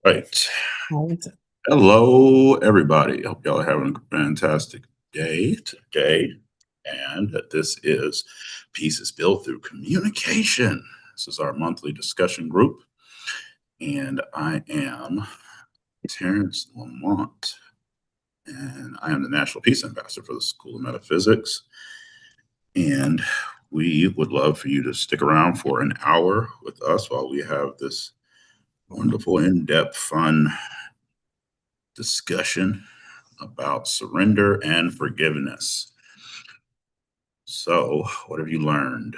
Right. Right. Hello, everybody. Hope y'all are having a fantastic day today. And this is Peace is Built Through Communication. This is our monthly discussion group. And I am Terrence Lamont. And I am the National Peace Ambassador for the School of Metaphysics. And we would love for you to stick around for an hour with us while we have this wonderful, in depth, fun discussion about surrender and forgiveness. So, what have you learned?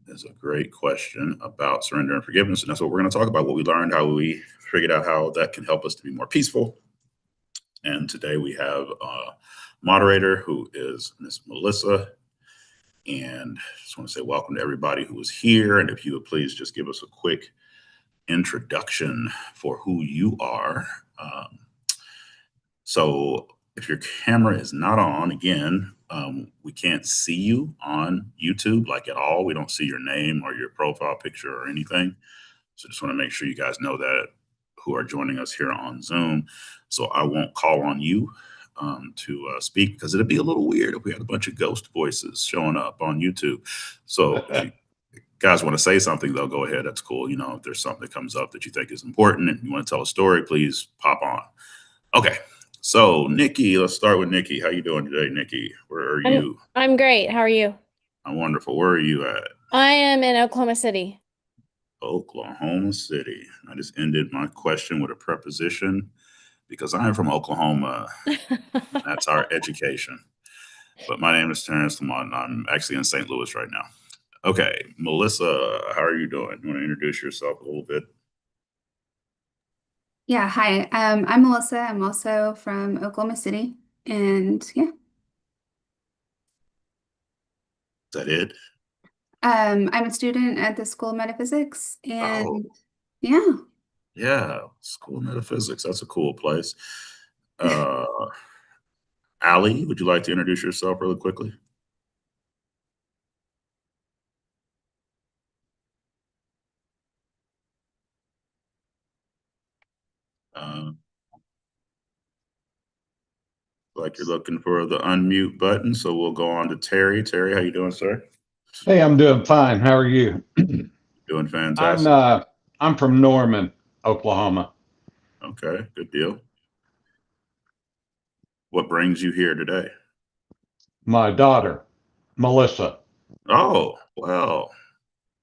Is a great question about surrender and forgiveness. And that's what we're going to talk about, what we learned, how we figured out how that can help us to be more peaceful. And today we have a moderator who is Miss Melissa. And I just want to say welcome to everybody who is here. And if you would please just give us a quick introduction for who you are. Um, So if your camera is not on, again, we can't see you on YouTube like at all. We don't see your name or your profile picture or anything. So just want to make sure you guys know that who are joining us here on Zoom. So I won't call on you to speak because it'd be a little weird if we had a bunch of ghost voices showing up on YouTube. So if you guys want to say something, they'll go ahead. That's cool. If there's something that comes up that you think is important and you want to tell a story, please pop on. Okay. So, Nikki, let's start with Nikki. How you doing today, Nikki? Where are I'm you? I'm great. How are you? I'm wonderful. Where are you at? I am in Oklahoma City. Oklahoma City. I just ended my question with a preposition because I'm from Oklahoma. That's our education. But my name is Terrence Lamont, and I'm actually in St. Louis right now. Okay, Melissa, how are you doing? You want to introduce yourself a little bit? Yeah, hi. I'm Melissa. I'm also from Oklahoma City. And yeah, Is that it? I'm a student at the School of Metaphysics. Oh, And yeah, yeah. School of Metaphysics. That's a cool place. Uh, Allie, would you like to introduce yourself really quickly? Uh, like you're looking for the unmute button, so we'll go on to Terry. Terry, how you doing, sir? Hey, I'm doing fine. How are you? Doing I'm fantastic. uh I'm from Norman, Oklahoma. Okay, good deal. What brings you here today? My daughter, Melissa. Oh, well,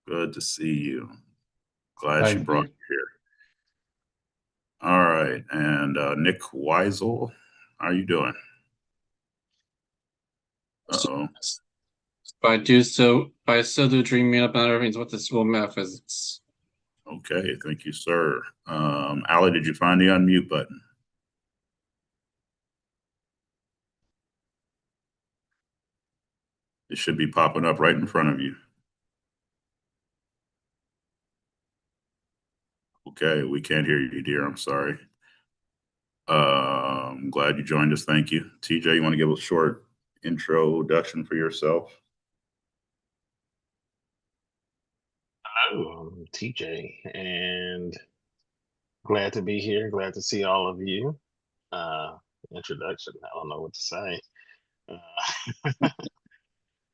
good to see you. Glad she Thank brought you. you here. All right, and Nick Weisel, how you doing? Uh-oh. By so do dreaming up other things with the school of metaphysics. Okay, thank you, sir. Allie, did you find the unmute button? It should be popping up right in front of you. Okay, we can't hear you, dear. I'm sorry. I'm glad you joined us. Thank you. TJ, you want to give a short introduction for yourself? Hello, I'm TJ, and glad to be here. Glad to see all of you. Uh, Introduction, I don't know what to say.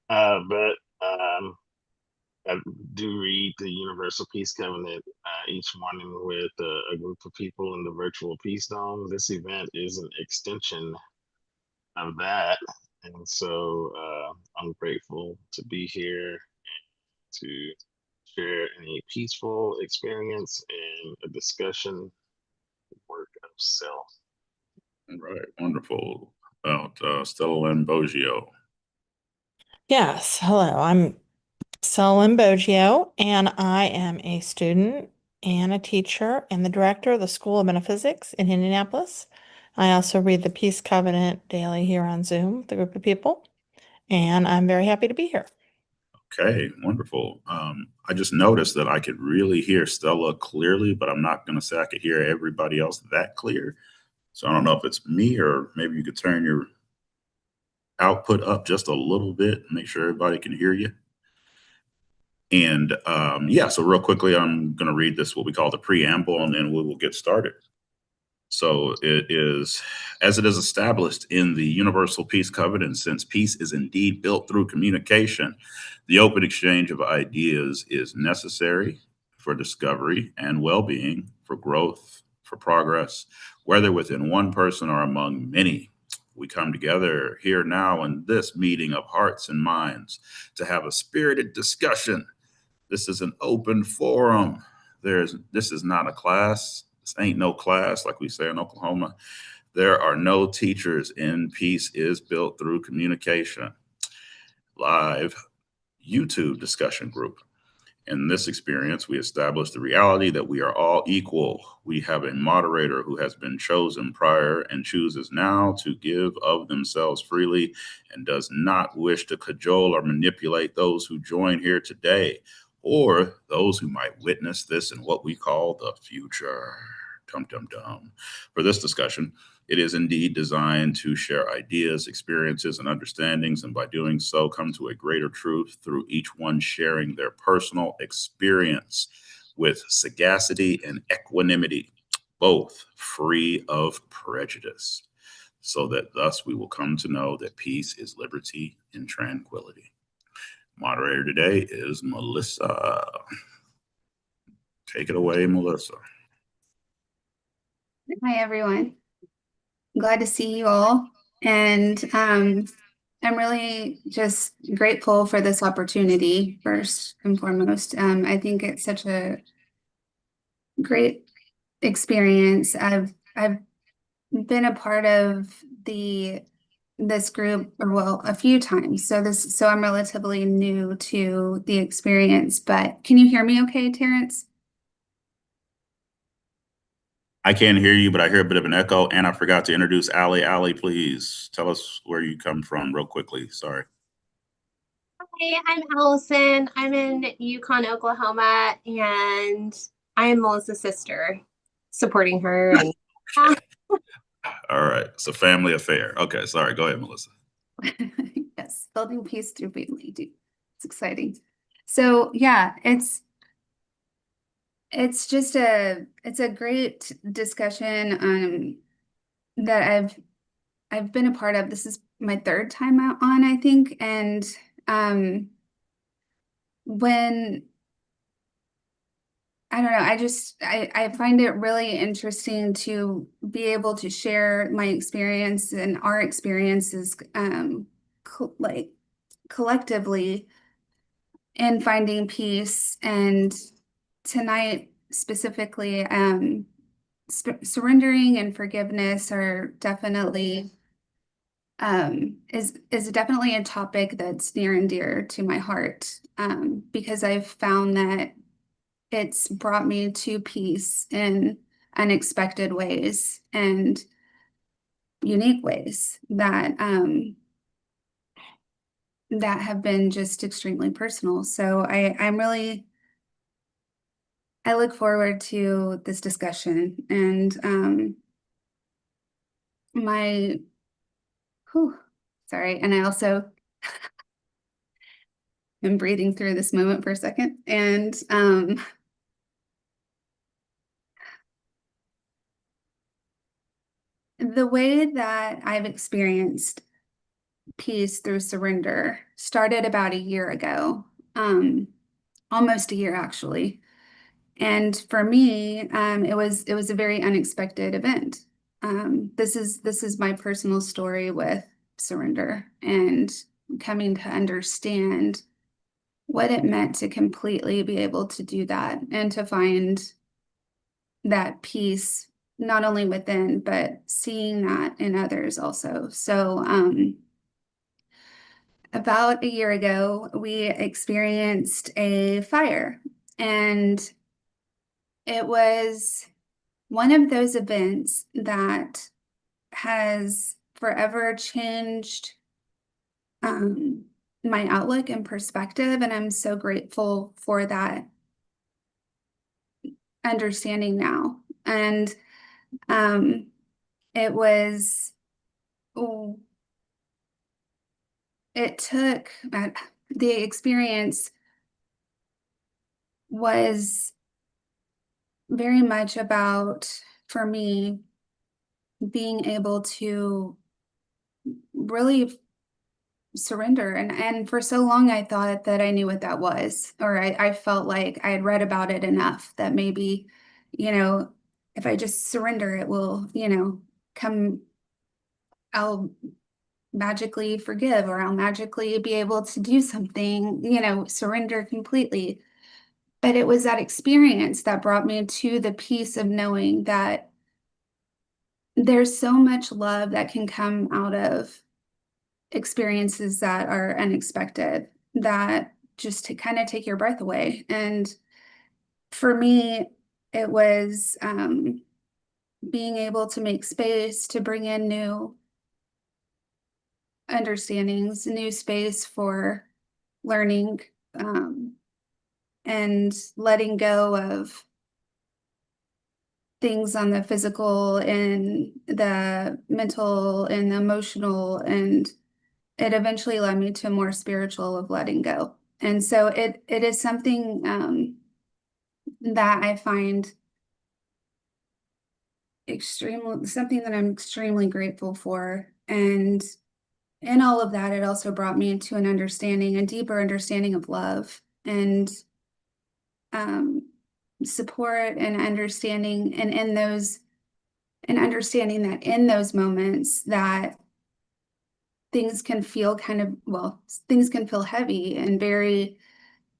Uh, but I do read the Universal Peace Covenant each morning with a group of people in the virtual Peace Dome. This event is an extension of that. And so I'm grateful to be here to share a peaceful experience and a discussion work of self. All right, wonderful. About Stella Lamboggio. Yes. Hello. I'm Selin Boggio, and I am a student and a teacher and the director of the School of Metaphysics in Indianapolis. I also read the Peace Covenant daily here on Zoom with a group of people, and I'm very happy to be here. Okay, wonderful. I just noticed that I could really hear Stella clearly, but I'm not going to say I could hear everybody else that clear. So I don't know if it's me or maybe you could turn your output up just a little bit and make sure everybody can hear you. And yeah, so real quickly, I'm going to read this, what we call the preamble, and then we will get started. So it is, as it is established in the Universal Peace Covenant, since peace is indeed built through communication, the open exchange of ideas is necessary for discovery and well-being, for growth, for progress, whether within one person or among many. We come together here now in this meeting of hearts and minds to have a spirited discussion. This is an open forum. This is not a class. This ain't no class, like we say in Oklahoma. There are no teachers, and peace is built through communication. Live YouTube discussion group. In this experience, we established the reality that we are all equal. We have a moderator who has been chosen prior and chooses now to give of themselves freely and does not wish to cajole or manipulate those who join here today or those who might witness this in what we call the future. Dum, dum, dum. For this discussion, it is indeed designed to share ideas, experiences, and understandings, and by doing so, come to a greater truth through each one sharing their personal experience with sagacity and equanimity, both free of prejudice, so that thus we will come to know that peace is liberty and tranquility. Moderator today is Melissa. Take it away, Melissa. Hi, everyone. Glad to see you all. And I'm really just grateful for this opportunity, first and foremost. I think it's such a great experience. I've been a part of this group, or well, a few times. So I'm relatively new to the experience, but can you hear me okay, Terrence? I can't hear you, but I hear a bit of an echo, and I forgot to introduce Allie. Allie, please tell us where you come from real quickly. Sorry. Hi, I'm Allison. I'm in Yukon, Oklahoma, and I am Melissa's sister, supporting her. And All right. It's a family affair. Okay. Sorry. Go ahead, Melissa. Yes, building peace through family. It's exciting. So yeah, it's just it's a great discussion that I've been a part of. This is my third time out on, I think, and when I don't know, I find it really interesting to be able to share my experience and our experiences like collectively in finding peace. And tonight specifically, surrendering and forgiveness are definitely is definitely a topic that's near and dear to my heart, because I've found that it's brought me to peace in unexpected ways and unique ways that that have been just extremely personal. So I look forward to this discussion, and sorry, and I also am breathing through this moment for a second, and the way that I've experienced peace through surrender started about a year ago, almost a year actually. And for me, it was a very unexpected event. This is my personal story with surrender and coming to understand what it meant to completely be able to do that and to find that peace not only within, but seeing that in others also. So about a year ago, we experienced a fire, and it was one of those events that has forever changed my outlook and perspective, and I'm so grateful for that understanding now. And it was, it took the experience was very much about, for me, being able to really surrender. And for so long, I thought that I knew what that was, or I felt like I had read about it enough that maybe, if I just surrender, it will, I'll magically forgive, or I'll magically be able to do something, surrender completely. But it was that experience that brought me to the peace of knowing that there's so much love that can come out of experiences that are unexpected, that just to kind of take your breath away. And for me, it was being able to make space to bring in new understandings, new space for learning, and letting go of things on the physical and the mental and the emotional, and it eventually led me to more spiritual of letting go. And so it is something that I find something that I'm extremely grateful for. And in all of that, it also brought me into an understanding, a deeper understanding of love and support, and understanding, and understanding that in those moments that things can feel things can feel heavy and very,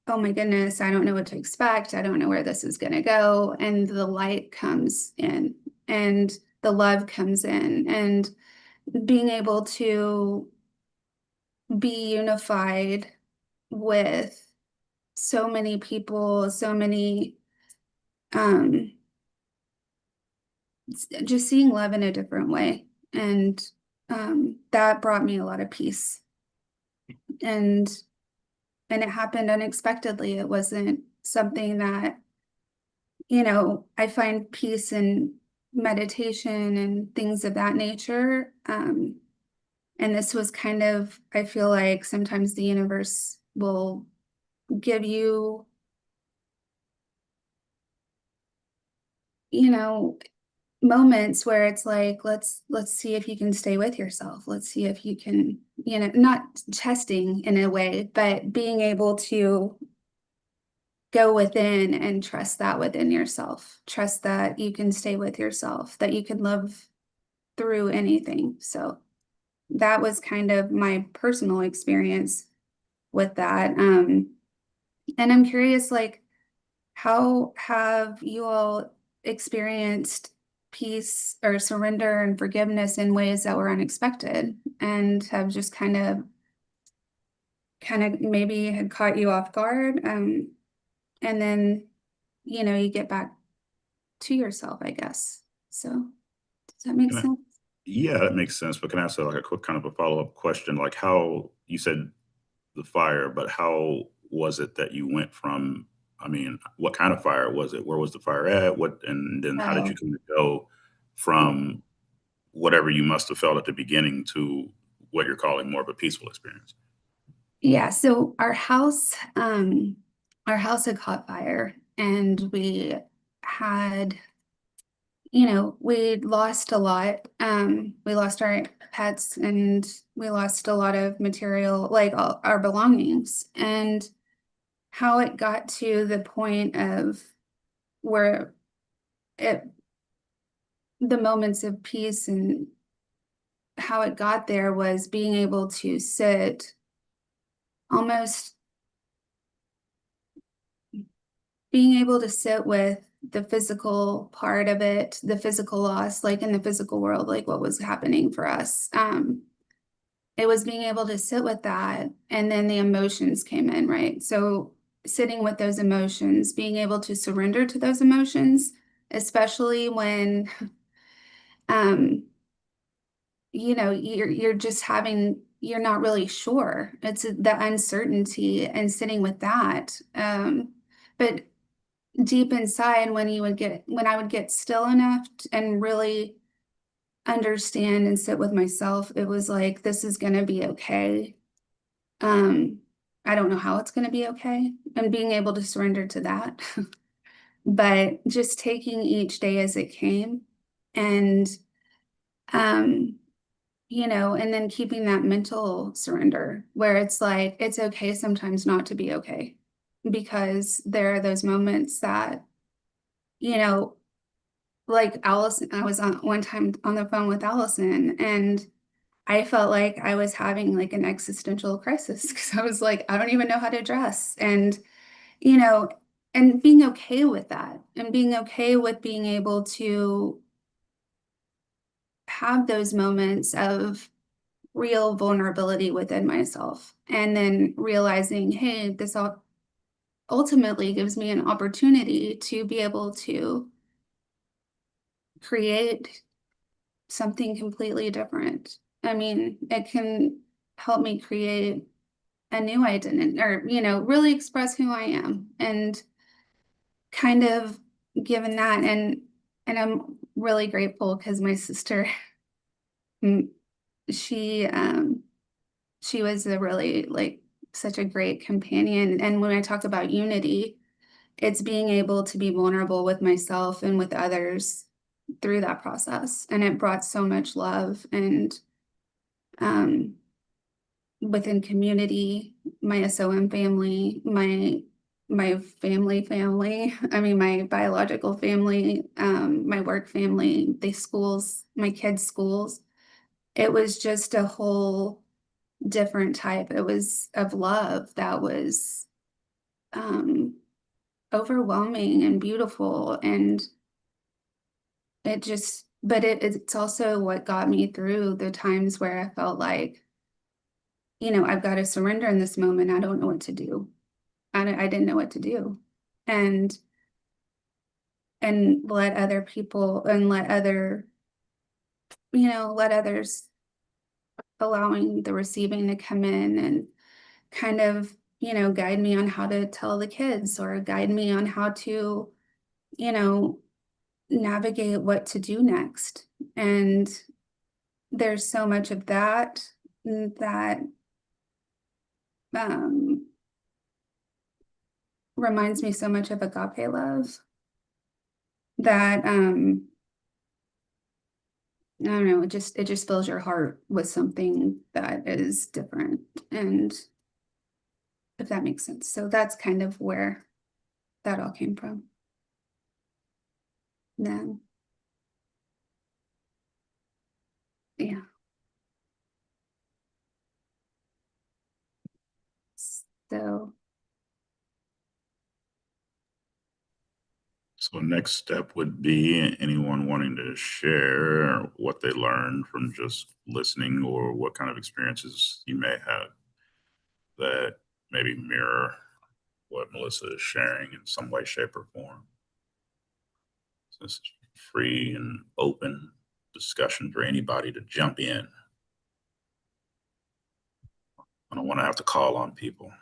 oh my goodness, I don't know what to expect. I don't know where this is going to go. And the light comes in, and the love comes in, and being able to be unified with so many people, so many, just seeing love in a different way. And that brought me a lot of peace. And it happened unexpectedly. It wasn't something that, I find peace in meditation and things of that nature. And this was kind of, I feel like sometimes the universe will give you, moments where it's like, let's see if you can stay with yourself. Let's see if you can, not testing in a way, but being able to go within and trust that within yourself. Trust that you can stay with yourself, that you can love through anything. So that was kind of my personal experience with that. And I'm curious, like, how have you all experienced peace or surrender and forgiveness in ways that were unexpected and have just kind of maybe had caught you off guard? And then, you get back to yourself, I guess. So does that make Can I- sense? Yeah, that makes sense. But can I ask like a quick kind of a follow-up question? Like, how you said the fire, but how was it that you went from, I mean, what kind of fire was it? Where was the fire at? And then how did you Oh. kind of go from whatever you must have felt at the beginning to what you're calling more of a peaceful experience? Yeah, so our house had caught fire, and we had, we lost a lot. We lost our pets, and we lost a lot of material, like all our belongings. And how it got to the point of where the moments of peace, and how it got there was being able to sit, almost being able to sit with the physical part of it, the physical loss, like in the physical world, like what was happening for us. It was being able to sit with that, and then the emotions came in, right? So sitting with those emotions, being able to surrender to those emotions, especially when, you're just you're not really sure. It's the uncertainty and sitting with that. But deep inside, when I would get still enough and really understand and sit with myself, it was like, this is going to be okay. I don't know how it's going to be okay, and being able to surrender to that. But just taking each day as it came, and you know, and then keeping that mental surrender where it's like it's okay sometimes not to be okay, because there are those moments that, you know, like Allison, I was on one time on the phone with Allison, and I felt like I was having like an existential crisis because I was like, I don't even know how to dress. And, you know, and being okay with that, and being okay with being able to have those moments of real vulnerability within myself. And then realizing, hey, this ultimately gives me an opportunity to be able to create something completely different. I mean, it can help me create a new identity, or, you know, really express who I am, and kind of given that. And I'm really grateful because my sister, mm, she she was a really like such a great companion. And when I talk about unity, it's being able to be vulnerable with myself and with others through that process. And it brought so much love, and um, within community, my SOM family, my family, I mean, my biological family, my work family, the schools, my kids' schools. It was just a whole different type. It was of love that was overwhelming and beautiful. And it just, but it's also what got me through the times where I felt like, you know, I've got to surrender in this moment. I don't know what to do. I didn't know what to do. And let other people, and let other, you know, let others, allowing the receiving to come in and kind of, you know, guide me on how to tell the kids, or guide me on how to, you know, navigate what to do next. And there's so much of that that reminds me so much of agape love, that I don't know, it just fills your heart with something that is different. And if that makes sense. So that's kind of where that all came from. Then yeah. So So next step would be anyone wanting to share what they learned from just listening, or what kind of experiences you may have that maybe mirror what Melissa is sharing in some way, shape, or form. So this is free and open discussion for anybody to jump in. I don't want to have to call on people.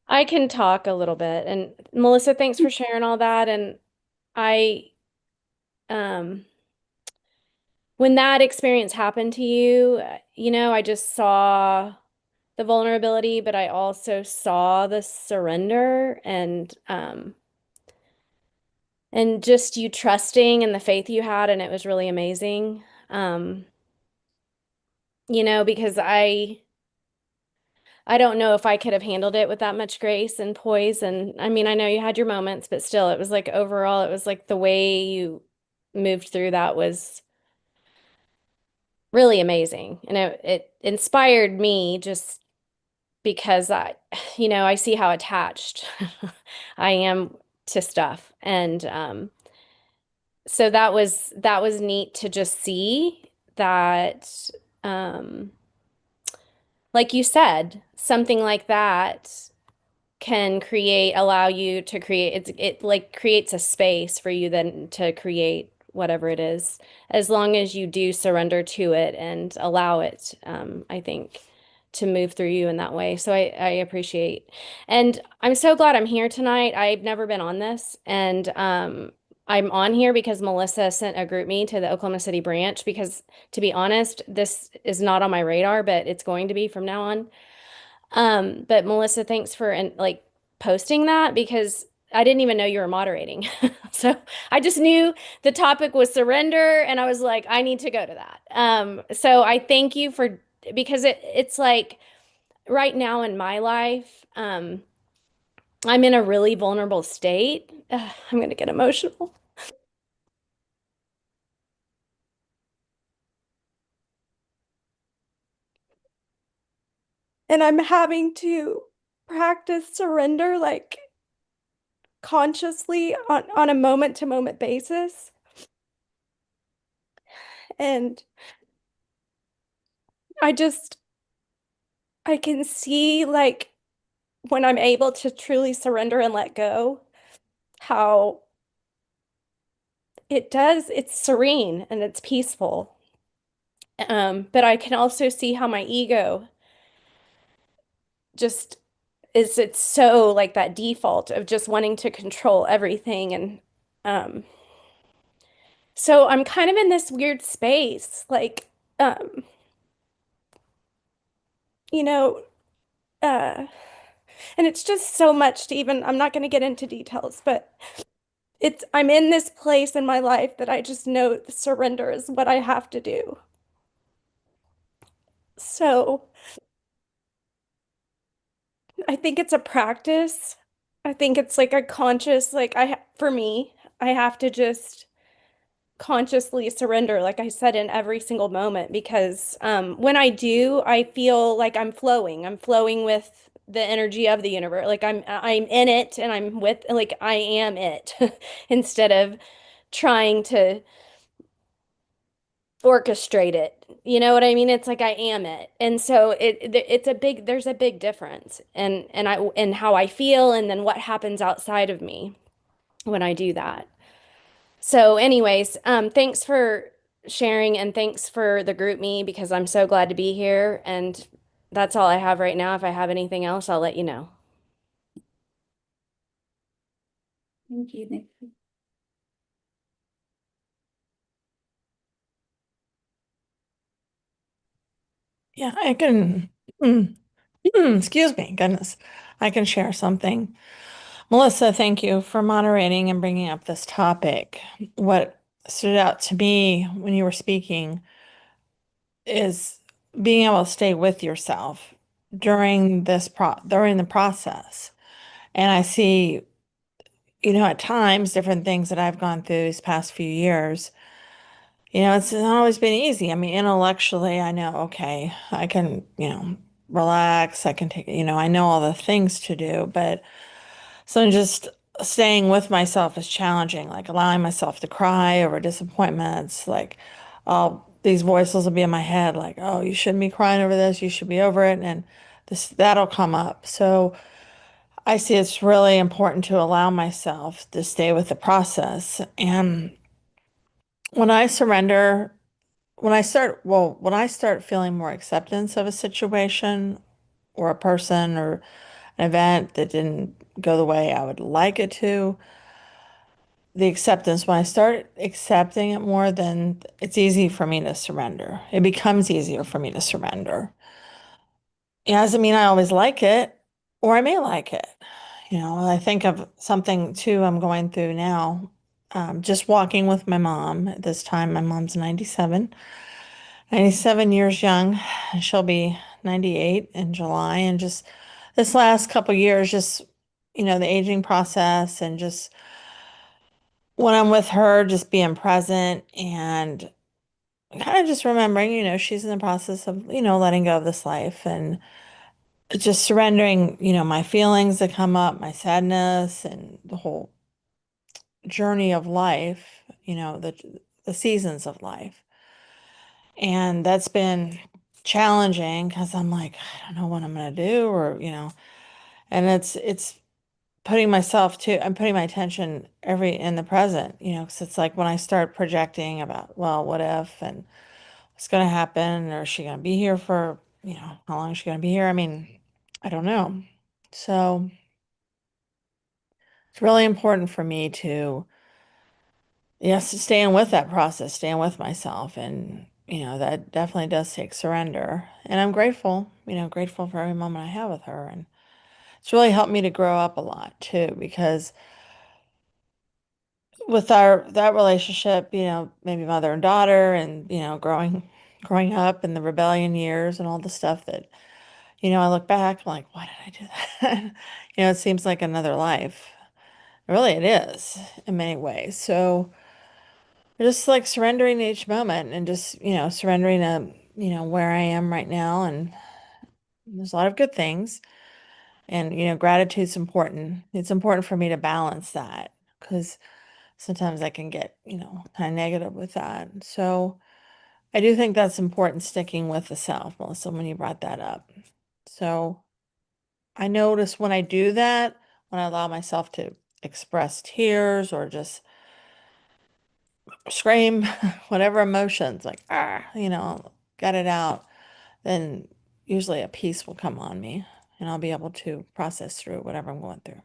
I can talk a little bit. And Melissa, thanks for sharing all that. And I, when that experience happened to you, you know, I just saw the vulnerability, but I also saw the surrender, and just you trusting and the faith you had, and it was really amazing. You know, because I don't know if I could have handled it with that much grace and poise. And I mean, I know you had your moments, but still, it was like overall, it was like the way you moved through that was really amazing. And it inspired me just because you know, I see how attached I am to stuff. And so that was neat to just see that, um, like you said, something like that can allow you to create, it like creates a space for you then to create whatever it is, as long as you do surrender to it and allow it, I think, to move through you in that way. So I appreciate, and I'm so glad I'm here tonight. I've never been on this, and I'm on here because Melissa sent a group me to the Oklahoma City branch, because to be honest, this is not on my radar, but it's going to be from now on. But Melissa, thanks for like posting that because I didn't even know you were moderating. So I just knew the topic was surrender and I was like, I need to go to that. So I thank you for because it's like right now in my life, I'm in a really vulnerable state. I'm gonna get emotional. And I'm having to practice surrender like consciously on a moment to moment basis. And I just, I can see like when I'm able to truly surrender and let go, how it's serene and it's peaceful. But I can also see how my ego just it's so like that default of just wanting to control everything. And um, so I'm kind of in this weird space, like, um, you know, uh, and it's just so much to even, I'm not going to get into details, but I'm in this place in my life that I just know surrender is what I have to do. So I think it's a practice. I think it's like a conscious, like for me, I have to just consciously surrender, like I said, in every single moment because when I do, I feel like I'm flowing. I'm flowing with the energy of the universe. Like I'm in it and I'm with like I am it instead of trying to orchestrate it. You know what I mean? It's like I am it. And so there's a big difference and how I feel and then what happens outside of me when I do that. So anyways, thanks for sharing and thanks for the group me because I'm so glad to be here and that's all I have right now. If I have anything else, I'll let you know. Thank you, Nick. Yeah, I can, excuse me, goodness, I can share something. Melissa, thank you for moderating and bringing up this topic. What stood out to me when you were speaking is being able to stay with yourself during during the process. And I see, at times different things that I've gone through these past few years. It's not always been easy. I mean, intellectually, I know, okay, I can, relax. I can take, I know all the things to do, but so just staying with myself is challenging, like allowing myself to cry over disappointments, like, oh, these voices will be in my head, like, oh, you shouldn't be crying over this, you should be over it, and that'll come up. So I see it's really important to allow myself to stay with the process. And when I surrender, when I start feeling more acceptance of a situation or a person or an event that didn't go the way I would like it to, the acceptance, when I start accepting it more, then it's easy for me to surrender. It becomes easier for me to surrender. It doesn't mean I always like it, or I may like it. I think of something too I'm going through now. Just walking with my mom at this time. My mom's 97 years young. She'll be 98 in July. And just this last couple years, just, the aging process and just when I'm with her, just being present and kind of just remembering, she's in the process of, letting go of this life and just surrendering, my feelings that come up, my sadness and the whole journey of life, the seasons of life. And that's been challenging because I'm like, I don't know what I'm gonna do or, and it's I'm putting my attention in the present, because it's like when I start projecting about, well, what if and what's gonna happen, or is she gonna be here for, how long is she gonna be here? I mean, I don't know. So it's really important for me to, yes, staying with that process, staying with myself. And, that definitely does take surrender. And I'm grateful, grateful for every moment I have with her. And it's really helped me to grow up a lot too, because with that relationship, maybe mother and daughter, and growing up in the rebellion years and all the stuff that, I look back, I'm like, why did I do that? It seems like another life. Really, it is in many ways. So just like surrendering each moment and just, surrendering where I am right now. And there's a lot of good things. And, gratitude's important. It's important for me to balance that because sometimes I can get, kind of negative with that. So I do think that's important, sticking with the self, Melissa, when you brought that up. So I notice when I do that, when I allow myself to express tears or just scream, whatever emotions, like, get it out, then usually a peace will come on me and I'll be able to process through whatever I'm going through.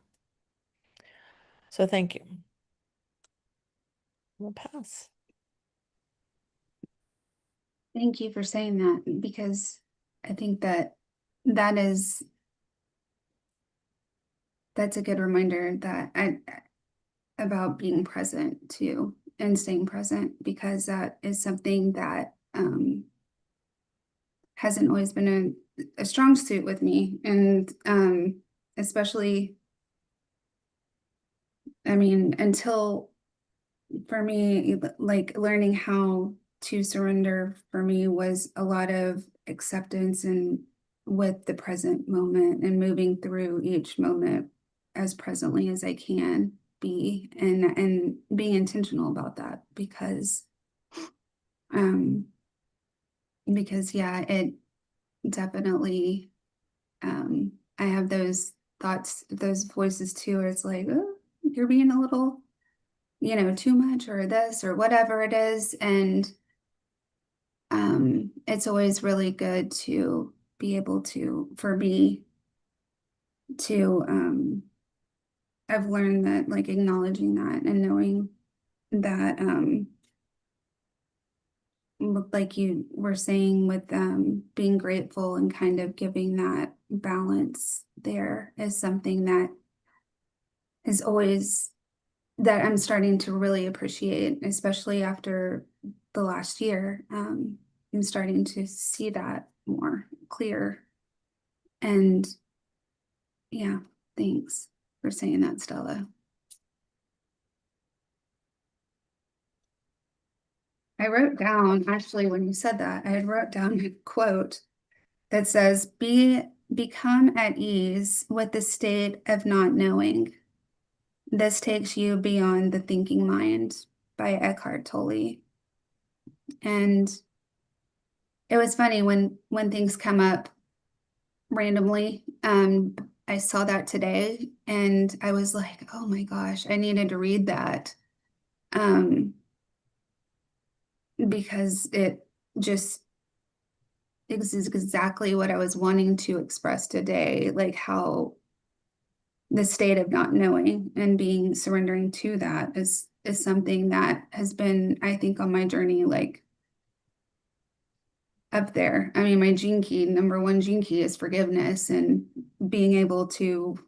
So thank you. We'll pass. Thank you for saying that, because I think that's a good reminder that about being present too, and staying present, because that is something that hasn't always been a strong suit with me. And especially, I mean, until, for me, like learning how to surrender for me was a lot of acceptance and with the present moment and moving through each moment as presently as I can be, and being intentional about that, because yeah, it definitely, I have those thoughts, those voices too, where it's like, oh, you're being a little, too much, or this, or whatever it is. And it's always really good to be able to, for me to, I've learned that, like, acknowledging that and knowing that, like you were saying with being grateful and kind of giving that balance there, is something that is always, that I'm starting to really appreciate, especially after the last year. I'm starting to see that more clear. And yeah, thanks for saying that, Stella. I wrote down, actually, when you said that, I had wrote down a quote that says, become at ease with the state of not knowing. This takes you beyond the thinking mind, by Eckhart Tolle. And it was funny when things come up randomly. I saw that today and I was like, oh my gosh, I needed to read that. Because it just is exactly what I was wanting to express today, like how the state of not knowing and being surrendering to that is something that has been, I think, on my journey, like, up there. I mean, my gene key, number one gene key, is forgiveness, and being able to,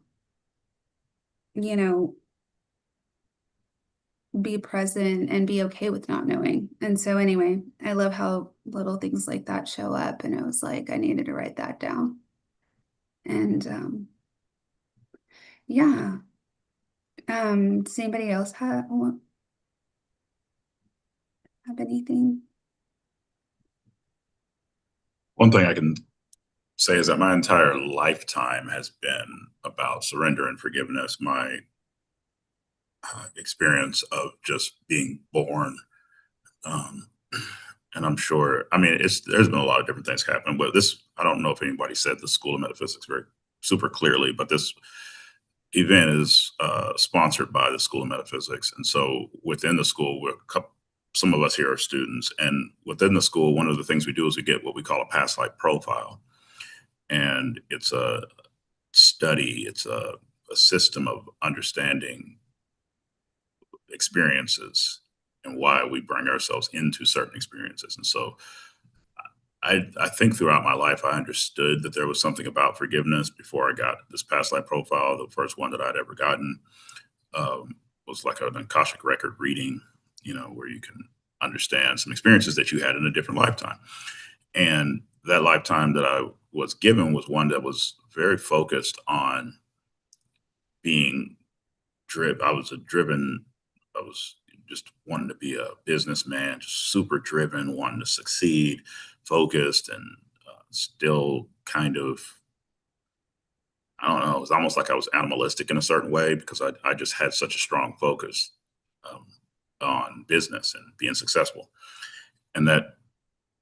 be present and be okay with not knowing. And so anyway, I love how little things like that show up. And I was like, I needed to write that down. And yeah. Does anybody else have anything? One thing I can say is that my entire lifetime has been about surrender and forgiveness. My experience of just being born, and I'm sure, I mean, there's been a lot of different things happen, but this, I don't know if anybody said the School of Metaphysics very super clearly, but this event is sponsored by the School of Metaphysics. And so within the school, some of us here are students, and within the school, one of the things we do is we get what we call a past life profile. And it's a study, it's a system of understanding experiences and why we bring ourselves into certain experiences. And so I think throughout my life, I understood that there was something about forgiveness before I got this past life profile. The first one that I'd ever gotten was like an Akashic record reading, where you can understand some experiences that you had in a different lifetime. And that lifetime that I was given was one that was very focused on being driven. I was just wanting to be a businessman, just super driven, wanting to succeed, focused, and still kind of, I don't know, it was almost like I was animalistic in a certain way because I just had such a strong focus um, on business and being successful. And that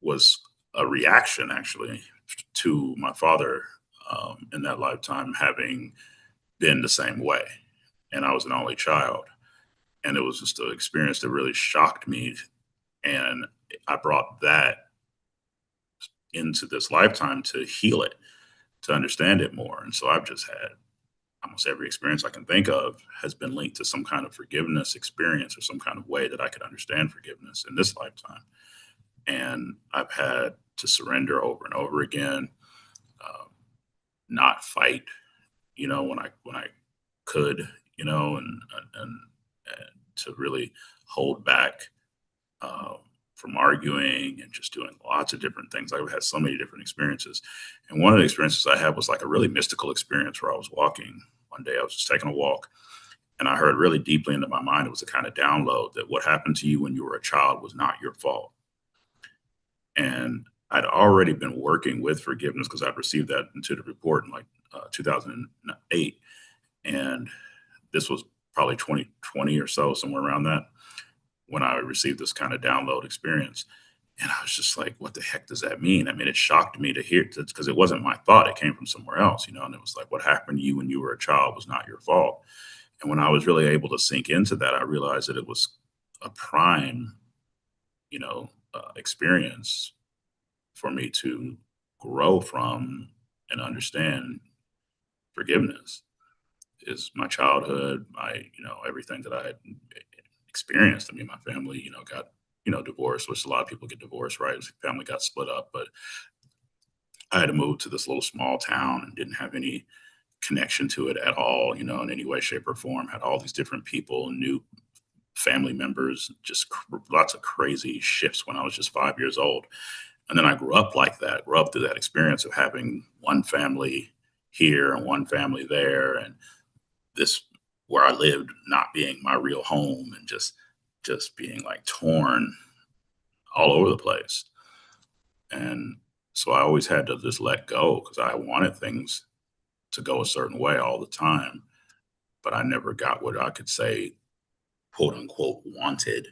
was a reaction actually to my father in that lifetime having been the same way. And I was an only child. And it was just an experience that really shocked me. And I brought that into this lifetime to heal it, to understand it more. And so I've just had almost every experience I can think of has been linked to some kind of forgiveness experience or some kind of way that I could understand forgiveness in this lifetime. And I've had to surrender over and over again, not fight, when I could, and to really hold back from arguing and just doing lots of different things. I've had so many different experiences. And one of the experiences I had was like a really mystical experience where I was walking one day. I was just taking a walk and I heard really deeply into my mind, it was a kind of download that what happened to you when you were a child was not your fault. And I'd already been working with forgiveness because I'd received that intuitive report in like 2008. And this was probably 2020 or so, somewhere around that, when I received this kind of download experience. And I was just like, what the heck does that mean? I mean, it shocked me to hear because it wasn't my thought. It came from somewhere else, and it was like, what happened to you when you were a child was not your fault. And when I was really able to sink into that, I realized that it was a prime, experience for me to grow from and understand forgiveness is my childhood, everything that I had experienced. I mean, my family, got, divorced, which a lot of people get divorced, right? Family got split up, but I had to move to this little small town and didn't have any connection to it at all, in any way, shape, or form. Had all these different people, new family members, just lots of crazy shifts when I was just 5 years old. And then I grew up like that, grew up through that experience of having one family here and one family there, and this where I lived not being my real home, and just being like torn all over the place. And so I always had to just let go because I wanted things to go a certain way all the time, but I never got what I could say, quote unquote, wanted,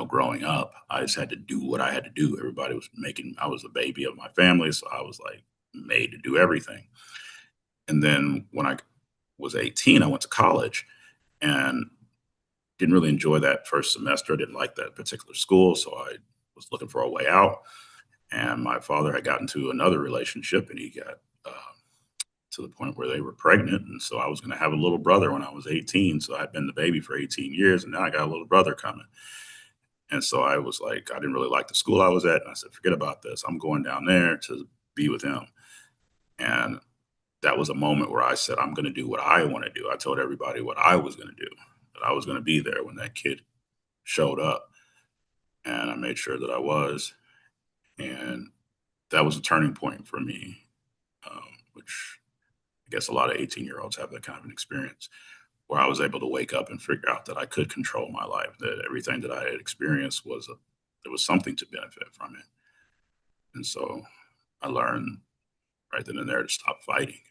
growing up. I just had to do what I had to do. Everybody was I was the baby of my family, so I was like made to do everything. And then when I was 18, I went to college and didn't really enjoy that first semester. I didn't like that particular school, so I was looking for a way out. And my father had gotten into another relationship, and he got to the point where they were pregnant. And so I was going to have a little brother when I was 18. So I'd been the baby for 18 years, and now I got a little brother coming. And so I was like, I didn't really like the school I was at. And I said, forget about this. I'm going down there to be with him. And that was a moment where I said, I'm going to do what I want to do. I told everybody what I was going to do, that I was going to be there when that kid showed up. And I made sure that I was. And that was a turning point for me, which I guess a lot of 18-year-olds have that kind of an experience, where I was able to wake up and figure out that I could control my life, that everything that I had experienced there was something to benefit from it. And so I learned right then and there to stop fighting.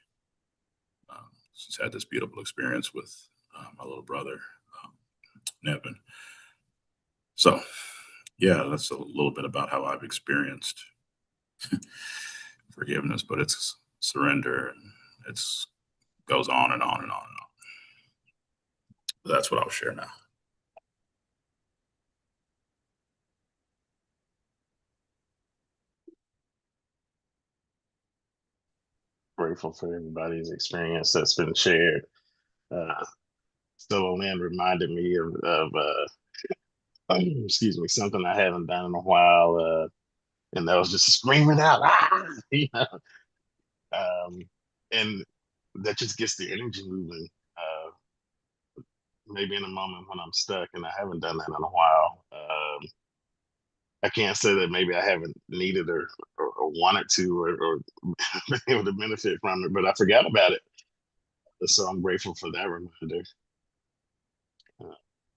Just had this beautiful experience with my little brother, Nevin. So yeah, that's a little bit about how I've experienced forgiveness, but it's surrender, and it's goes on and on and on and on. But that's what I'll share now. Grateful for everybody's experience that's been shared. Solo Land reminded me of excuse me, something I haven't done in a while. and I was just screaming out, ah, you know, and that just gets the energy moving. Maybe in a moment when I'm stuck, and I haven't done that in a while. I can't say that maybe I haven't needed or wanted to or been able to benefit from it, but I forgot about it. So I'm grateful for that reminder.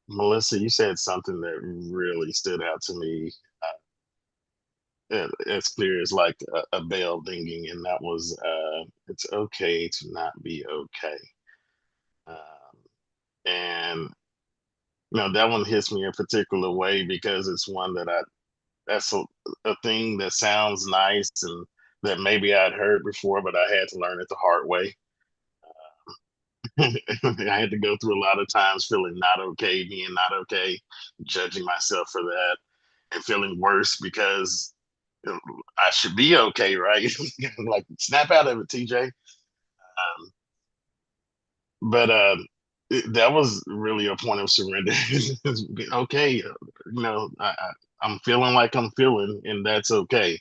Melissa, you said something that really stood out to me. As clear as like a bell dinging, and that was it's okay to not be okay. And that one hits me a particular way because it's one that that's a thing that sounds nice and that maybe I'd heard before, but I had to learn it the hard way. I had to go through a lot of times feeling not okay, being not okay, judging myself for that, and feeling worse because I should be okay, right? Like, snap out of it, TJ. But that was really a point of surrender. Okay, I'm feeling like I'm feeling, and that's okay.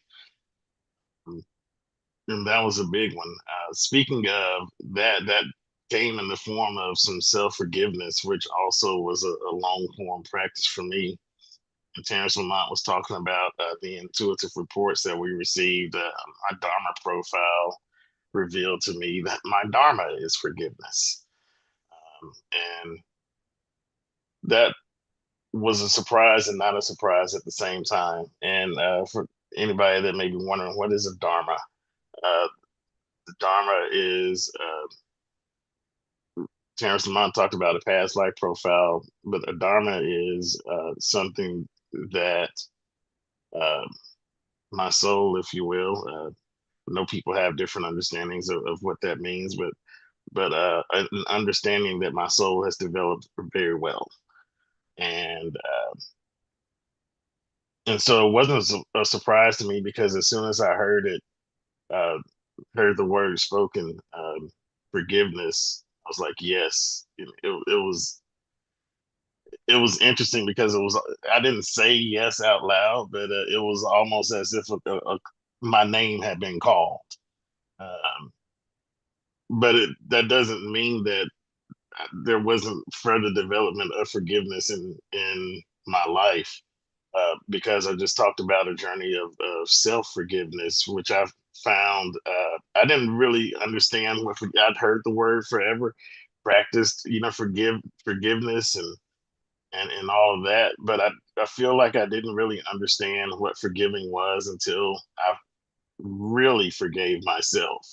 And that was a big one. Speaking of that, that came in the form of some self-forgiveness, which also was a long form practice for me. And Terrence Lamont was talking about the intuitive reports that we received. My Dharma profile revealed to me that my Dharma is forgiveness. And that was a surprise and not a surprise at the same time. And for anybody that may be wondering, what is a Dharma? The Dharma is, Terrence Lamont talked about a past life profile, but a Dharma is something that my soul, if you will, I know people have different understandings of what that means, but an understanding that my soul has developed very well. And so it wasn't a surprise to me because as soon as I heard it, heard the word spoken, forgiveness, I was like, yes. It was interesting because I didn't say yes out loud, but it was almost as if my name had been called. But that doesn't mean that there wasn't further development of forgiveness in my life. Because I just talked about a journey of self-forgiveness, which I've found I didn't really understand what I'd heard the word forever, practiced, forgiveness and all of that. But I feel like I didn't really understand what forgiving was until I really forgave myself.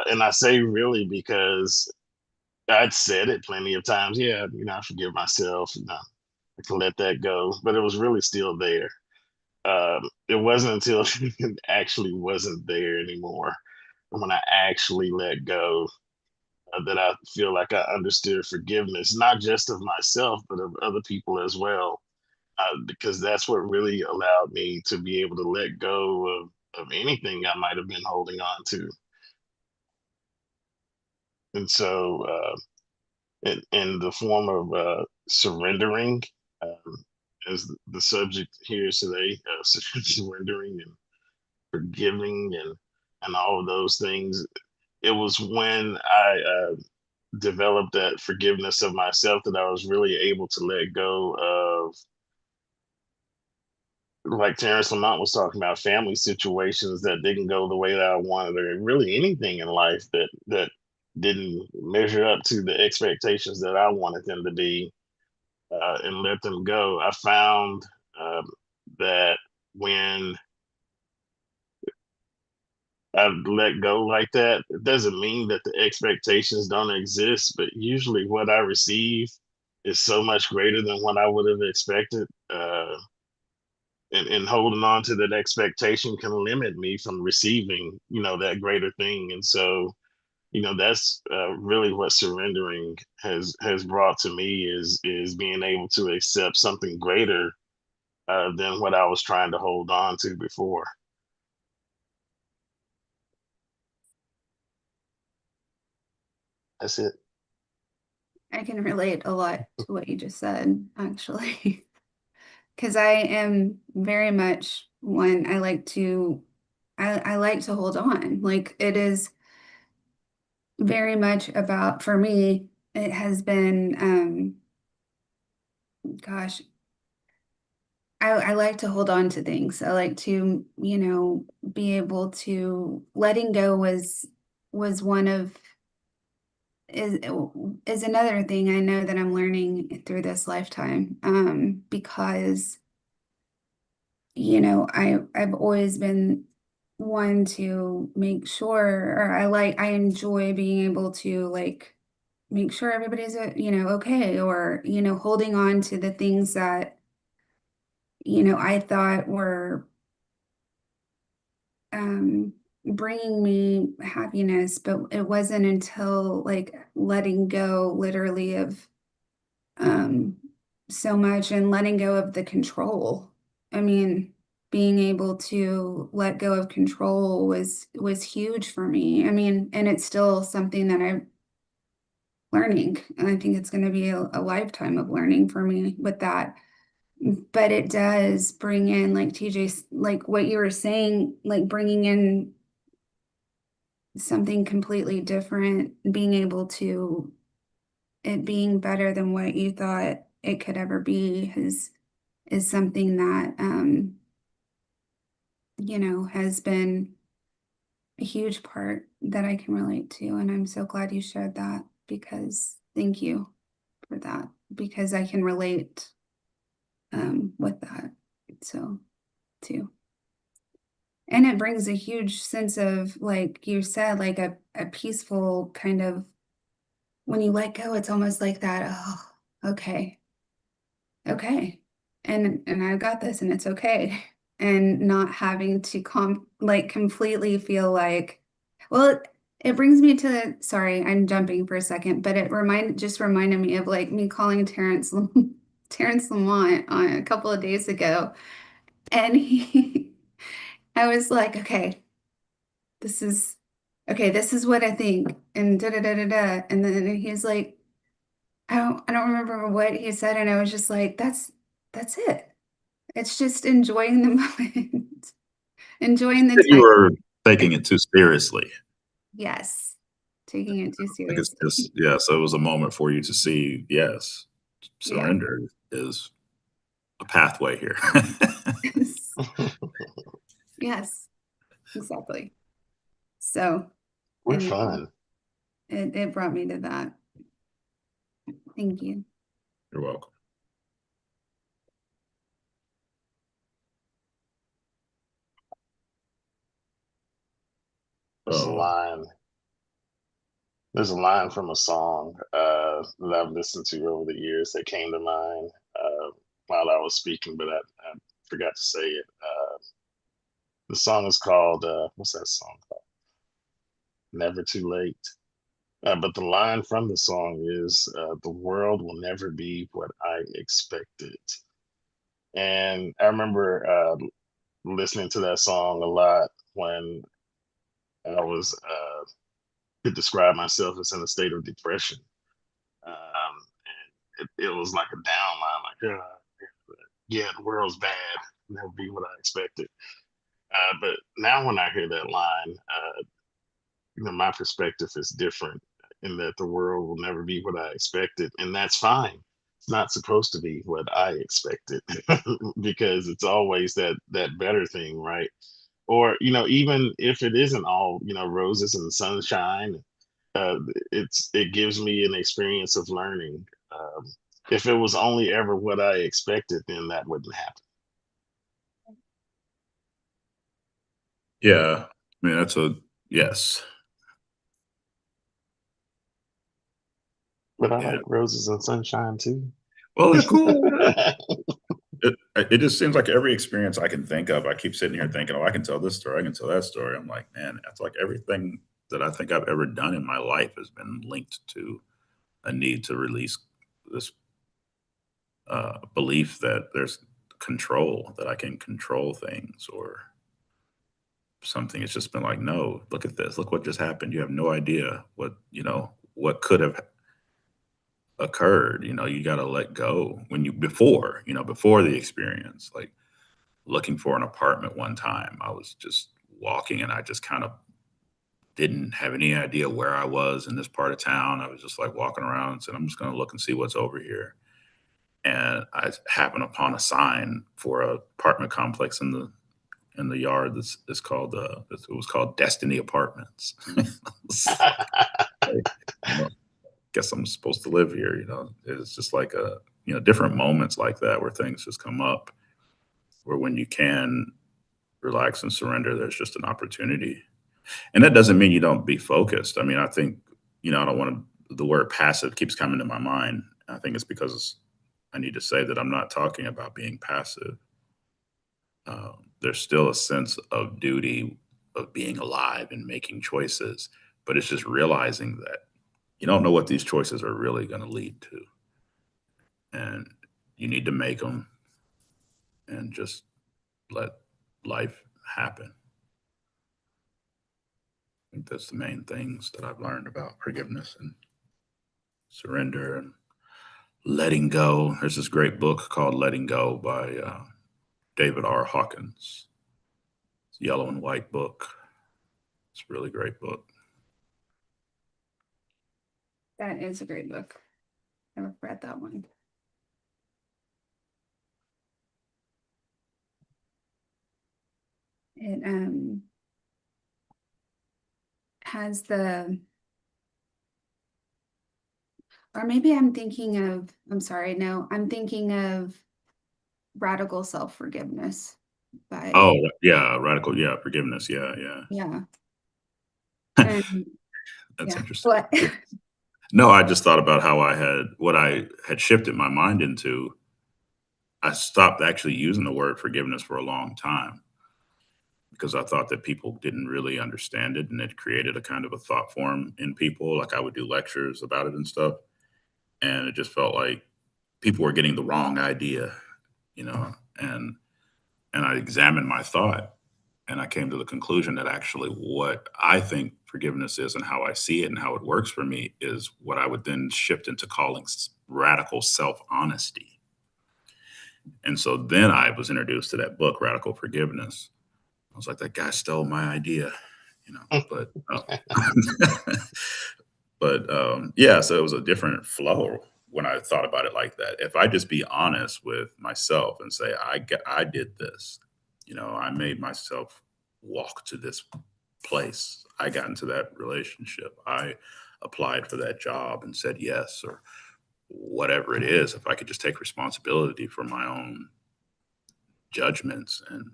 And I say really because I'd said it plenty of times. Yeah, I forgive myself. I can let that go, but it was really still there. It wasn't until it actually wasn't there anymore, when I actually let go, that I feel like I understood forgiveness, not just of myself, but of other people as well. Because that's what really allowed me to be able to let go of anything I might have been holding on to. And so, in the form of surrendering, as the subject here today, surrendering and forgiving and all of those things. It was when I developed that forgiveness of myself that I was really able to let go of, like Terrence Lamont was talking about, family situations that didn't go the way that I wanted, or really anything in life that didn't measure up to the expectations that I wanted them to be, and let them go. I found that when I let go like that, it doesn't mean that the expectations don't exist, but usually what I receive is so much greater than what I would have expected. And holding on to that expectation can limit me from receiving, that greater thing. And so, that's really what surrendering has brought to me is being able to accept something greater than what I was trying to hold on to before. That's it. I can relate a lot to what you just said, actually, because I am very much one. I like to hold on. Like it is very much about, for me, it has been, gosh, I like to hold on to things. I like to, be able to letting go was one of is another thing I know that I'm learning through this lifetime. Because I've always been one to make sure, or I enjoy being able to like make sure everybody's okay, or holding on to the things that I thought were bringing me happiness, but it wasn't until like letting go literally of so much, and letting go of the control. I mean, being able to let go of control was huge for me. I mean, and it's still something that I'm learning, and I think it's going to be a lifetime of learning for me with that. But it does bring in, like TJ, like what you were saying, like bringing in something completely different, being able to it being better than what you thought it could ever be is something that has been a huge part that I can relate to, and I'm so glad you shared that, because thank you for that, because I can relate with that, so too. And it brings a huge sense of, like you said, like a peaceful kind of, when you let go, it's almost like that, oh, okay. Okay. And I've got this, and it's okay. And not having to completely feel like, well, it brings me to, sorry, I'm jumping for a second, but it just reminded me of like me calling Terrence Lamont on a couple of days ago. And I was like, this is this is what I think, and da da da da da. And then he's like, I don't remember what he said, and I was just like, that's it. It's just enjoying the moment, enjoying the You time. were taking it too seriously. Yes, taking it too Like it's seriously. just, yeah, so it was a moment for you to see, yes, Yeah. surrender is a pathway here. Yes. Yes, exactly. So We're anyway, fun. it brought me to that. Thank you. You're welcome. There's a Oh, line. There's a line from a song that I've listened to over the years that came to mind while I was speaking, but I forgot to say it. The song is called what's that song called? Never Too Late. But the line from the song is, "The world will never be what I expected." And I remember listening to that song a lot when I was could describe myself as in a state of depression. And it was like a down line, like, yeah, the world's bad, never be what I expected. But now when I hear that line, my perspective is different, in that the world will never be what I expected, and that's fine. It's not supposed to be what I expected because it's always that better thing, right? Or even if it isn't all roses and sunshine, uh, it gives me an experience of learning. If it was only ever what I expected, then that wouldn't happen. yeah. I mean, that's a yes. But I Yeah. like roses and sunshine too. Well, they're cool. It just seems like every experience I can think of, I keep sitting here thinking, oh, I can tell this story, I can tell that story. I'm like, man, that's like everything that I think I've ever done in my life has been linked to a need to release this belief that there's control, that I can control things or something. It's just been like, no, look at this. Look what just happened. You have no idea what could have occurred. You got to let go before the experience. Like, looking for an apartment one time. I was just walking and I just kind of didn't have any idea where I was in this part of town. I was just like walking around and said, I'm just going to look and see what's over here. And I happened upon a sign for an apartment complex in the yard that's called it was called Destiny Apartments. It's like, you know, guess I'm supposed to live here. It's just like different moments like that where things just come up, where when you can relax and surrender, there's just an opportunity. And that doesn't mean you don't be focused. I mean, I think, I don't want to, the word passive keeps coming to my mind. I think it's because I need to say that I'm not talking about being passive. There's still a sense of duty of being alive and making choices, but it's just realizing that you don't know what these choices are really going to lead to. And you need to make them and just let life happen. I think that's the main things that I've learned about forgiveness and surrender and letting go. There's this great book called Letting Go by David R. Hawkins. It's a yellow and white book. It's a really great book. That is a great book. I've read that one. It has or maybe I'm thinking of, I'm sorry, no, I'm thinking of Radical Self-Forgiveness by, Oh, yeah, radical, yeah, forgiveness, yeah. yeah. And That's yeah, interesting. what? No, I just thought about how what I had shifted my mind into. I stopped actually using the word forgiveness for a long time because I thought that people didn't really understand it, and it created a kind of a thought form in people. Like I would do lectures about it and stuff, and it just felt like people were getting the wrong idea, and I examined my thought, and I came to the conclusion that actually what I think forgiveness is and how I see it and how it works for me is what I would then shift into calling radical self-honesty. And so then I was introduced to that book, Radical Forgiveness. I was like, that guy stole my idea, but yeah, so it was a different flow when I thought about it like that. If I just be honest with myself and say, I did this, I made myself walk to this place. I got into that relationship. I applied for that job and said yes, or whatever it is. If I could just take responsibility for my own judgments and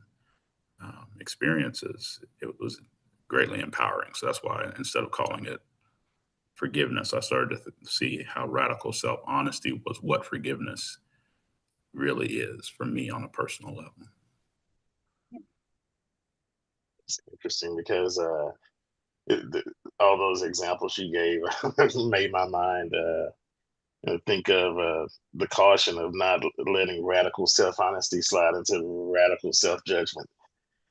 experiences, it was greatly empowering. So that's why instead of calling it forgiveness, I started to see how radical self-honesty was what forgiveness really is for me on a personal level. It's interesting because all those examples you gave made my mind think of the caution of not letting radical self-honesty slide into radical self-judgment,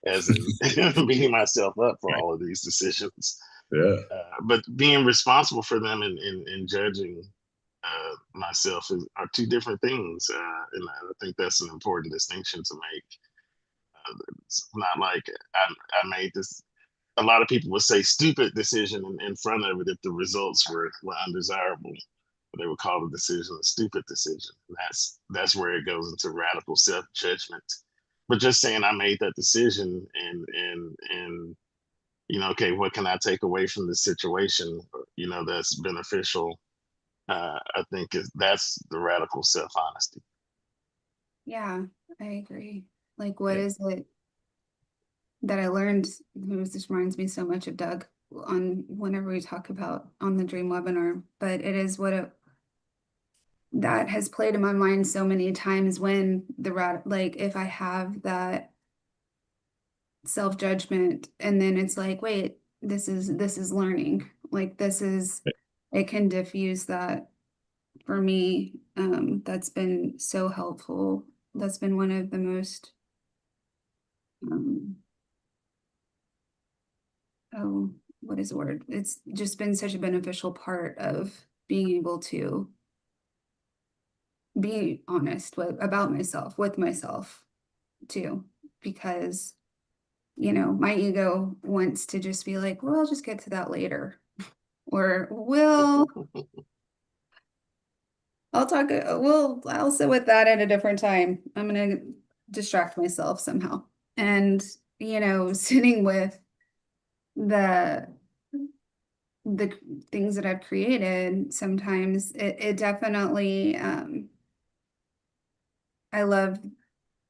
as in beating myself up for all of these decisions. Yeah. But being responsible for them and judging myself are two different things. And I think that's an important distinction to make. It's not like I made this, a lot of people would say stupid decision in front of it if the results were undesirable. They would call the decision a stupid decision. And that's where it goes into radical self-judgment. But just saying I made that decision and okay, what can I take away from this situation, that's beneficial? I think that's the radical self-honesty. Yeah, I agree. Like, what is it that I learned? This reminds me so much of Doug on whenever we talk about on the Dream webinar, but it is that has played in my mind so many times when like if I have that self-judgment and then it's like, wait, this is learning. Like it can diffuse that for me. That's been so helpful. That's been one of the most what is the word? It's just been such a beneficial part of being able to be honest about myself, with myself too. because, you know, my ego wants to just be like, well, I'll just get to that later. Or I'll sit with that at a different time. I'm gonna distract myself somehow. And, you know, sitting with the the things that I've created, sometimes it definitely I love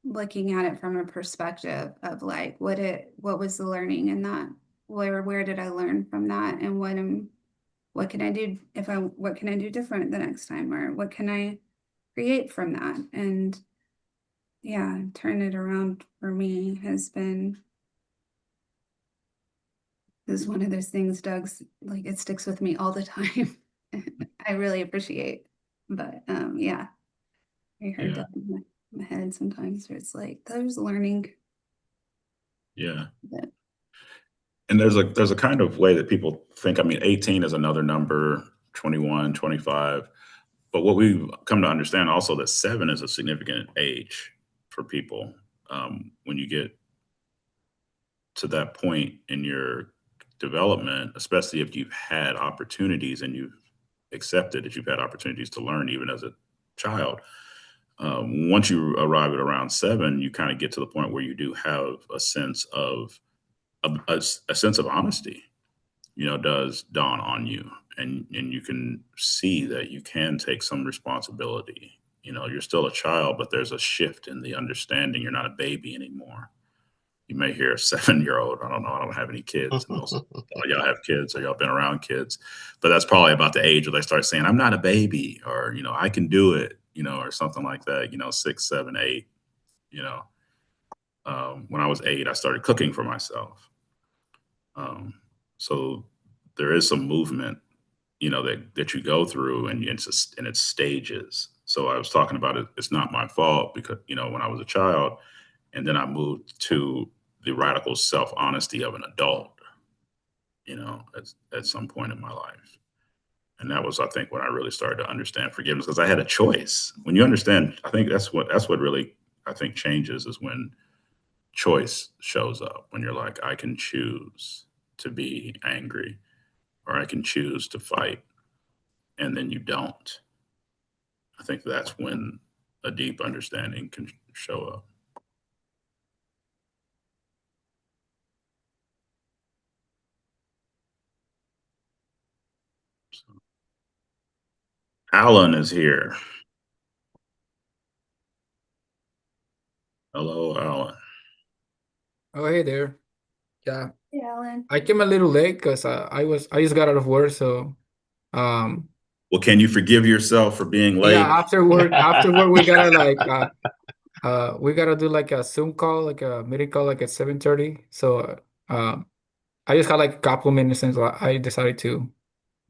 looking at it from a perspective of like what was the learning in that? Where did I learn from that? And what can I do what can I do different the next time? Or what can I create from that? And yeah, turn it around for me is one of those things, Doug's like it sticks with me all the time. I really appreciate. But yeah, I heard Yeah. that in my head sometimes where it's like there's learning. Yeah. But And there's a kind of way that people think, I mean, 18 is another number, 21, 25. But what we've come to understand also that 7 is a significant age for people. When you get to that point in your development, especially if you've had opportunities and you've accepted that you've had opportunities to learn even as a child. Once you arrive at around 7, you kind of get to the point where you do have a sense of a sense of honesty, you know, does dawn on you, and you can see that you can take some responsibility. You know, you're still a child, but there's a shift in the understanding. You're not a baby anymore. You may hear a 7-year-old. I don't know. I don't have any kids. Most y'all have kids or y'all been around kids, but that's probably about the age where they start saying, "I'm not a baby," or you know, "I can do it," you know, or something like that. You know, 6, 7, 8. You know, when I was 8, I started cooking for myself. Um, so there is some movement, you know, that you go through, and it's stages. So I was talking about it. It's not my fault because you know when I was a child, and then I moved to the radical self honesty of an adult. You know, at some point in my life, and that was I think when I really started to understand forgiveness because I had a choice. When you understand, I think that's what really I think changes is when choice shows up. When you're like, I can choose to be angry, or I can choose to fight, and then you don't. I think that's when a deep understanding can show up. So, Alan is here. Hello, Alan. Oh, hey there. Yeah, hey, Alan. I came a little late because I just got out of work. So, um, Well, can you forgive yourself for being yeah, late? after work, we gotta we gotta do like a Zoom call, like a meeting call, like at 7:30. So, I just had like a couple minutes, and so I decided to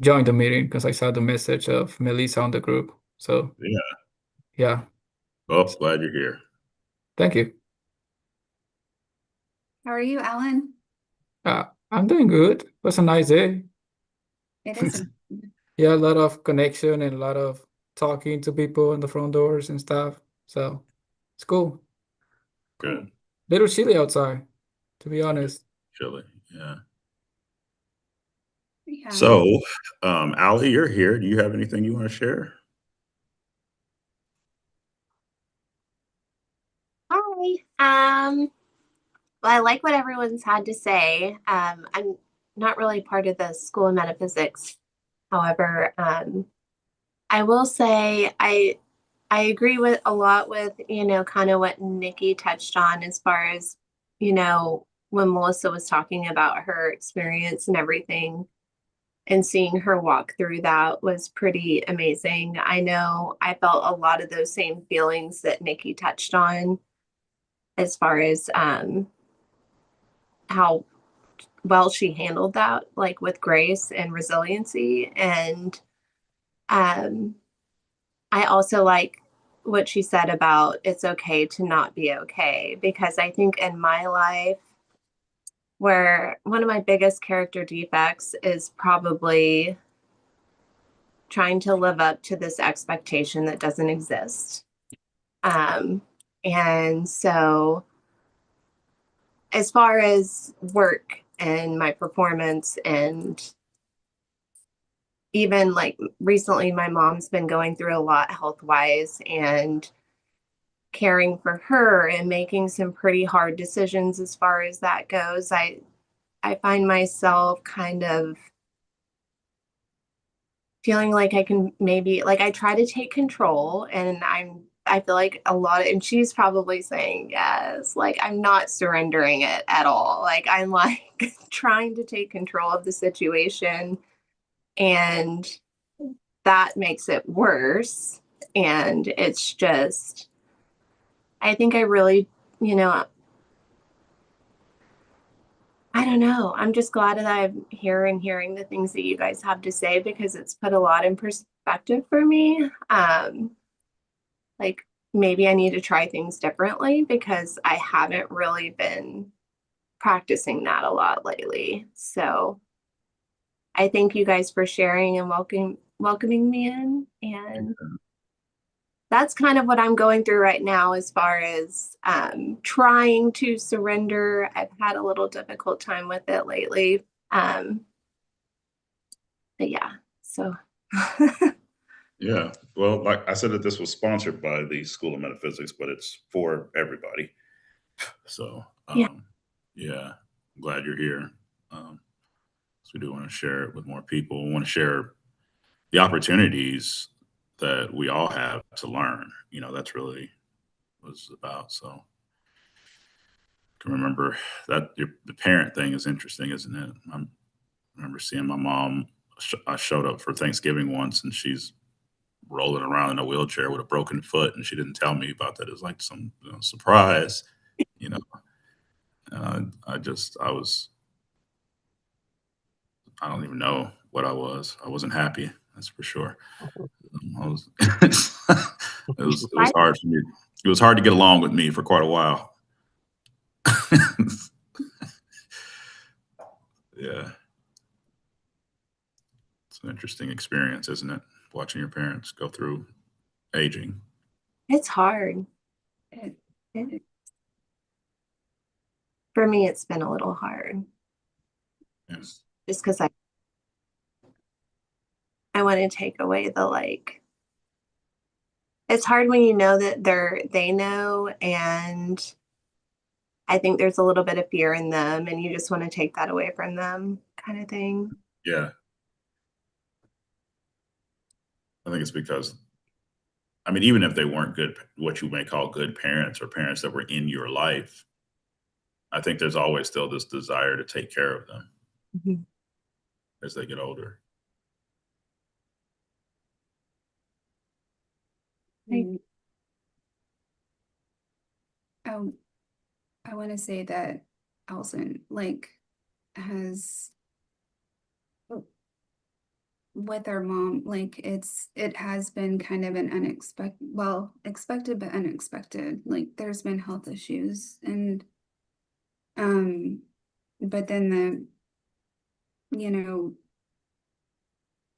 join the meeting because I saw the message of Melissa on the group. So, Yeah. yeah, Oh, glad you're here. thank you. How are you, Alan? I'm doing good. It was a nice day. It is. Yeah, a lot of connection and a lot of talking to people in the front doors and stuff. So it's cool. Cool. Good. Little chilly outside, to be honest. Chilly. Yeah. Yeah. So, Allie, you're here. Do you have anything you want to share? Hi. Well, I like what everyone's had to say. I'm not really part of the School of Metaphysics. However, I will say I agree with a lot with, you know, kind of what Nikki touched on as far as, you know, when Melissa was talking about her experience and everything, and seeing her walk through that was pretty amazing. I know I felt a lot of those same feelings that Nikki touched on as far as how well she handled that, like with grace and resiliency. And I also like what she said about it's okay to not be okay, because I think in my life, where one of my biggest character defects is probably trying to live up to this expectation that doesn't exist. And so as far as work and my performance, and even like recently, my mom's been going through a lot health wise, and caring for her and making some pretty hard decisions as far as that goes. I find myself kind of feeling like I can maybe, like, I try to take control, and I feel like a lot of, and she's probably saying yes, like I'm not surrendering it at all. Like I'm like trying to take control of the situation, and that makes it worse. And it's just, I think I really, you know, I don't know. I'm just glad that I'm here and hearing the things that you guys have to say, because it's put a lot in perspective for me. Like maybe I need to try things differently, because I haven't really been practicing that a lot lately. So I thank you guys for sharing and welcoming me in. And that's kind of what I'm going through right now as far as trying to surrender. I've had a little difficult time with it lately. But yeah, so. Yeah. Well, like I said, that this was sponsored by the School of Metaphysics, but it's for everybody. So, Yeah. yeah, I'm glad you're here. So we do want to share it with more people. We want to share the opportunities that we all have to learn. You know, that's really what it's about. So I can remember that the parent thing is interesting, isn't it? I remember seeing my mom. I showed up for Thanksgiving once, and she's rolling around in a wheelchair with a broken foot, and she didn't tell me about that. It was like some surprise, you know. And I don't even know what I was. I wasn't happy. That's for sure. I was, it was hard for me. It was hard to get along with me for quite a while. Yeah. It's an interesting experience, isn't it? Watching your parents go through aging. It's hard. For me, it's been a little hard. Yes. Just because I want to take away the, like, it's hard when you know that they know, and I think there's a little bit of fear in them, and you just want to take that away from them, kind of thing. Yeah. I think it's because, I mean, even if they weren't good, what you may call good parents or parents that were in your life, I think there's always still this desire to take care of them Mhm. as they get older. Mm. I want to say that Allison, like, has with our mom, like it has been kind of an expected but unexpected. Like there's been health issues, and but then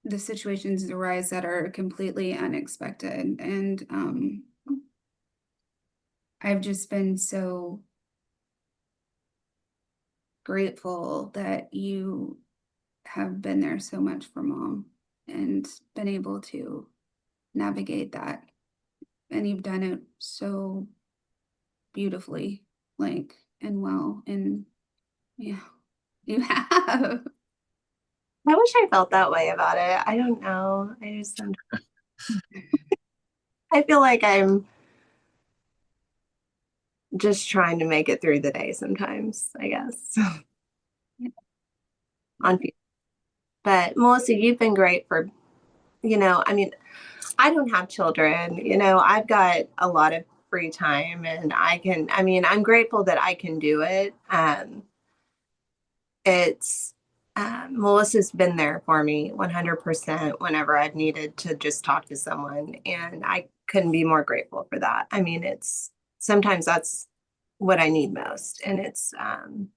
the situations arise that are completely unexpected, and I've just been so grateful that you have been there so much for mom and been able to navigate that. And you've done it so beautifully, like, and well. And yeah, you have. I wish I felt that way about it. I don't know. I feel like I'm just trying to make it through the day sometimes, I guess. But Melissa, you've been great for, I mean, I don't have children, I've got a lot of free time, and I'm grateful that I can do it. Melissa's been there for me 100% whenever I've needed to just talk to someone, and I couldn't be more grateful for that. I mean, sometimes that's what I need most, and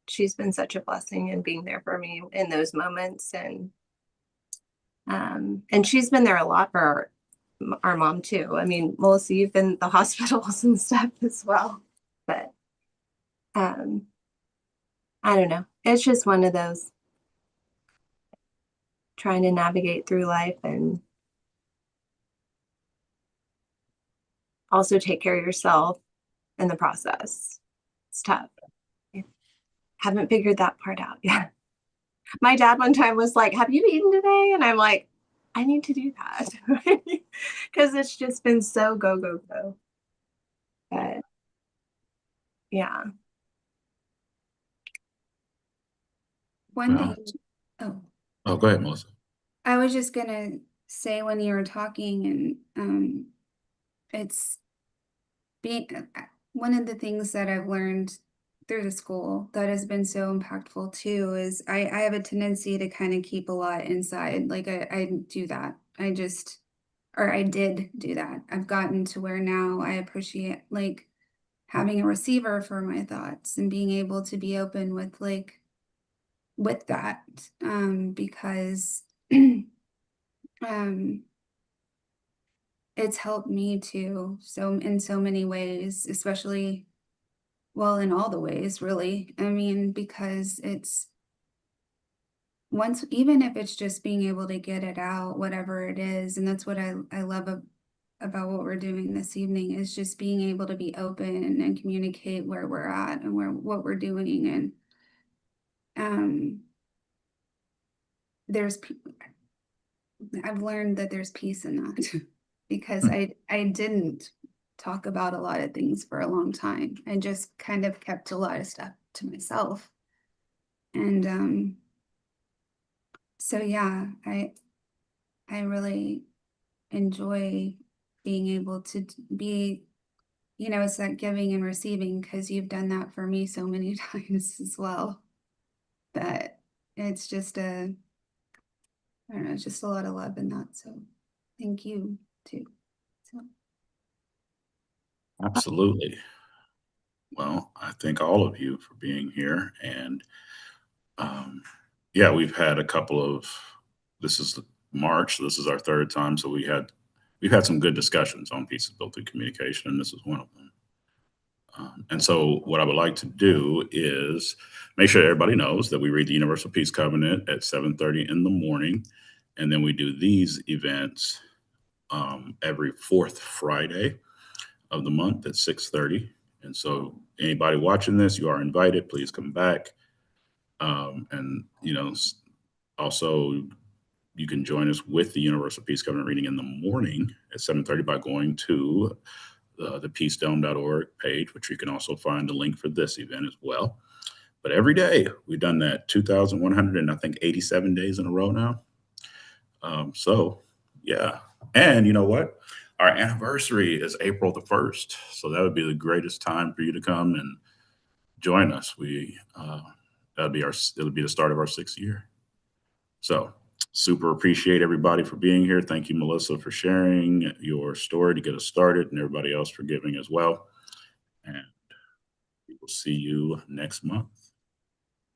she's been such a blessing in being there for me in those moments, and she's been there a lot for our mom too. I mean, Melissa, you've been at the hospitals and stuff as well, but I don't know. It's just one of those trying to navigate through life and also take care of yourself in the process. It's tough. I haven't figured that part out yet. My dad one time was like, "Have you eaten today?" And I'm like, I need to do that because it's just been so go, go, go. But yeah. One Wow. thing, oh, Oh, go ahead, Melissa. I was just gonna say when you were talking, and it's being one of the things that I've learned through the school that has been so impactful too is I have a tendency to kind of keep a lot inside. Like I do that. I did do that. I've gotten to where now I appreciate like having a receiver for my thoughts and being able to be open with that because it's helped me too in so many ways, especially in all the ways really. I mean, because it's even if it's just being able to get it out, whatever it is, and that's what I love about what we're doing this evening is just being able to be open and communicate where we're at and what we're doing. And I've learned that there's peace in that because I didn't talk about a lot of things for a long time. I just kind of kept a lot of stuff to myself. And so yeah, I really enjoy being able to be, it's that giving and receiving because you've done that for me so many times as well. That it's just I don't know, it's just a lot of love in that. So thank you too. So. Absolutely. Well, I thank all of you for being here. And yeah, we've had a couple of, this is March, this is our third time. So we've had some good discussions on pieces built through communication, and this is one of them. And so what I would like to do is make sure everybody knows that we read the Universal Peace Covenant at 7:30 in the morning. And then we do these events every fourth Friday of the month at 6:30. And so anybody watching this, you are invited. Please come back. And, also you can join us with the Universal Peace Covenant reading in the morning at 7:30 by going to the peacedome.org page, which you can also find a link for this event as well. But every day we've done that 2,100 and I think 87 days in a row now. So yeah. And you know what? Our anniversary is April the 1st. So that would be the greatest time for you to come and join us. It'll be the start of our 6th year. So super appreciate everybody for being here. Thank you, Melissa, for sharing your story to get us started, and everybody else for giving as well. And we will see you next month.